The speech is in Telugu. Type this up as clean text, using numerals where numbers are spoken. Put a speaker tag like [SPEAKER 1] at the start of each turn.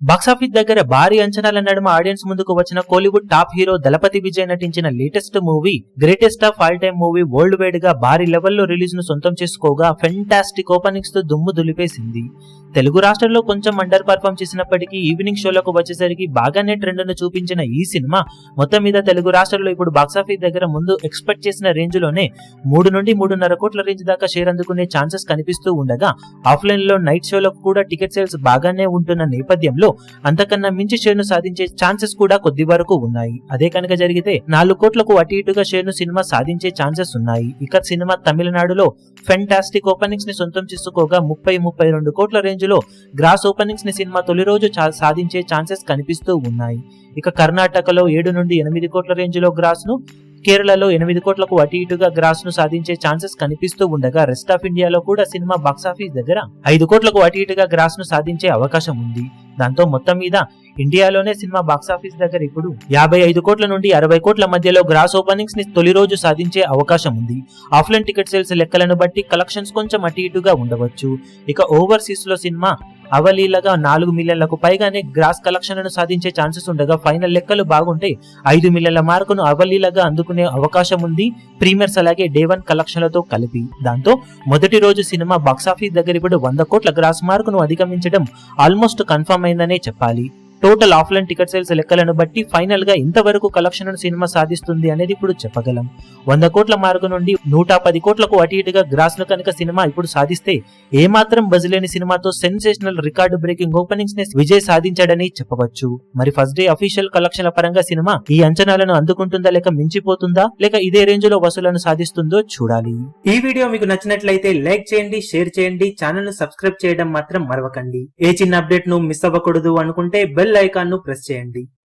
[SPEAKER 1] బాక్సాఫీస్ దగ్గర భారీ అంచనాల నడుమ ఆడియన్స్ ముందుకు వచ్చిన కోలీవుడ్ టాప్ హీరో దళపతి విజయ్ నటించిన latest movie greatest of all time movie world wide గా భారీ లెవెల్లో రిలీజ్ ను సొంతం చేసుకోగా ఫెంటాస్టిక్ ఓపెనింగ్స్ తో దుమ్ము దులిపేసింది. తెలుగు రాష్ట్రాల్లో కొంచెం అండర్ పర్ఫార్మ్ చేసినప్పటికీ ఈవినింగ్ షోలకు వచ్చేసరికి బాగానే ట్రెండ్ ను చూపించిన ఈ సినిమా మొత్తం మీద తెలుగు రాష్ట్రాల్లో ఇప్పుడు బాక్సాఫీస్ దగ్గర ముందు ఎక్స్పెక్ట్ చేసిన రేంజ్ లోనే 3 నుండి 3.5 కోట్ల రేంజ్ దాకా షేర్ అందుకునే ఛాన్సెస్ కనిపిస్తూ ఉండగా ఆఫ్లైన్ లో నైట్ షోలకు కూడా టికెట్ సేల్స్ బాగానే ఉంటున్న నేపథ్యంలో అంతకన్నా మించి షేర్ ను సాధించే ఛాన్సెస్ కూడా కొద్ది వరకు ఉన్నాయి. అదే కనుక జరిగితే 4 కోట్లకు అటు ఇటుగా షేర్ ను సినిమా సాధించే ఛాన్సెస్ ఉన్నాయి. ఇక సినిమా తమిళనాడులో ఫెంటాస్టిక్ ఓపెనింగ్స్ ని సొంతం చేసుకోగా 30-32 కోట్ల రేంజ్ లో గ్రాస్ ఓపెనింగ్స్ ని సినిమా తొలి రోజు సాధించే ఛాన్సెస్ కనిపిస్తూ ఉన్నాయి. ఇక కర్ణాటకలో 7 నుండి 8 కోట్ల రేంజ్ లో గ్రాస్ ను, కేరళలో 8 కోట్లకు అటు ఇటుగా గ్రాస్ ను సాధించే ఛాన్సెస్ కనిపిస్తూ ఉండగా రెస్ట్ ఆఫ్ ఇండియాలో కూడా సినిమా బాక్సాఫీస్ దగ్గర 5 కోట్లకు అటు ఇటుగా గ్రాస్ ను సాధించే అవకాశం ఉంది. దాంతో మొత్తం మీద ఇండియాలోనే సినిమా బాక్సాఫీస్ దగ్గర ఇప్పుడు 55 కోట్ల నుండి 60 కోట్ల మధ్యలో గ్రాస్ ఓపెనింగ్స్ ని తొలి రోజు సాధించే అవకాశం ఉంది. ఆఫ్లైన్ టికెట్ సేల్స్ లెక్కలను బట్టి కలెక్షన్స్ కొంచెం అటు ఇటుగా ఉండవచ్చు. ఇక ఓవర్సీస్ లో సినిమా అవలీలగా 4 మిలియన్లకు పైగానే గ్రాస్ కలెక్షన్లను సాధించే ఛాన్సెస్ ఉండగా ఫైనల్ లెక్కలు బాగుంటే 5 మిలియన్ల మార్కును అవలీలగా అందుకునే అవకాశం ఉంది, ప్రీమియర్స్ అలాగే డే 1 కలెక్షన్లతో కలిపి. దాంతో మొదటి రోజు సినిమా బాక్సాఫీస్ దగ్గర ఇప్పుడు 100 కోట్ల గ్రాస్ మార్కును అధిగమించడం ఆల్మోస్ట్ కన్ఫర్మ్ అయిందనే చెప్పాలి. టోటల్ ఆఫ్లైన్ టికెట్ సేల్స్ లెక్కలను బట్టి ఫైనల్ గా ఇంతవరకు కలెక్షన్ సినిమా సాధిస్తుంది అనేది ఇప్పుడు చెప్పగలం. 100 కోట్ల మార్కు నుండి 110 కోట్లకు అటు ఇటుగా గ్రాస్ ను కనుక సినిమా ఇప్పుడు సాధిస్తే ఏమాత్రం బజ్ లేని సినిమాతో సెన్సేషనల్ రికార్డు బ్రేకింగ్ ఓపెనింగ్స్ ని విజయ్ సాధించాడని చెప్పవచ్చు. మరి ఫస్ట్ డే అఫీషియల్ కలెక్షన్ల పరంగా సినిమా ఈ అంచనాలను అందుకుంటుందా లేక మించిపోతుందా లేక ఇదే రేంజ్ లో వసూలను సాధిస్తుందో చూడాలి. ఈ వీడియో మీకు నచ్చినట్లయితే లైక్ చేయండి, షేర్ చేయండి, ఛానల్ ను సబ్స్క్రైబ్ చేయడం మాత్రం మరవకండి. ఏ చిన్న అప్డేట్ ను మిస్ అవ్వకూడదు అనుకుంటే బెల్ ఐకాన్ ను ప్రెస్ చేయండి.